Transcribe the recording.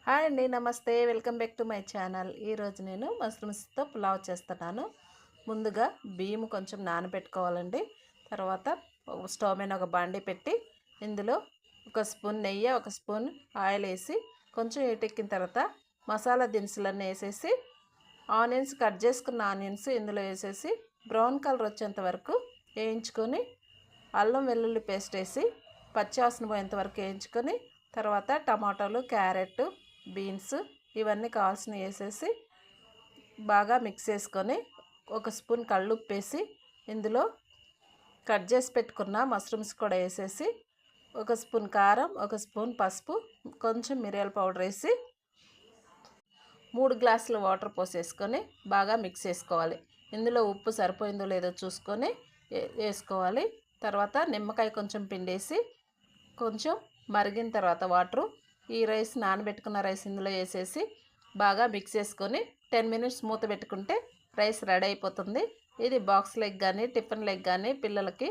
Hi అండి, నమస్తే. Welcome back to my channel. ఈరోజు నేను మష్రూమ్స్తో పులావ్ చేస్తున్నాను. ముందుగా బియ్యం కొంచెం నానబెట్టుకోవాలండి. తర్వాత స్టవ్ మీద ఒక బాండీ పెట్టి ఇందులో ఒక స్పూన్ నెయ్యి, ఒక స్పూన్ ఆయిల్ వేసి కొంచెం ఎక్కిన తర్వాత మసాలా దినుసులన్నీ వేసేసి ఆనియన్స్, కట్ చేసుకున్న ఆనియన్స్ ఇందులో వేసేసి బ్రౌన్ కలర్ వచ్చేంత వరకు వేయించుకొని అల్లం వెల్లుల్లి పేస్ట్ వేసి పచ్చివాసన పోయేంత వరకు వేయించుకొని తర్వాత టమాటాలు, క్యారెట్, బీన్స్ ఇవన్నీ కావాల్సినవి వేసేసి బాగా మిక్స్ చేసుకొని ఒక స్పూన్ కల్లుప్పు వేసి ఇందులో కట్ చేసి పెట్టుకున్న మష్రూమ్స్ కూడా వేసేసి ఒక స్పూన్ కారం, ఒక స్పూన్ పసుపు, కొంచెం మిరియాల పౌడర్ వేసి 3 గ్లాసుల వాటర్ పోసేసుకొని బాగా మిక్స్ చేసుకోవాలి. ఇందులో ఉప్పు సరిపోయిందో లేదో చూసుకొని వేసుకోవాలి. తర్వాత నిమ్మకాయ కొంచెం పిండేసి కొంచెం మరిగిన తర్వాత వాటరు ఈ రైస్, నానబెట్టుకున్న రైస్ ఇందులో వేసేసి బాగా మిక్స్ చేసుకొని 10 మినిట్స్ మూత పెట్టుకుంటే రైస్ రెడీ అయిపోతుంది. ఇది బాక్స్ లెగ్ కానీ టిఫిన్ లెగ్ కానీ పిల్లలకి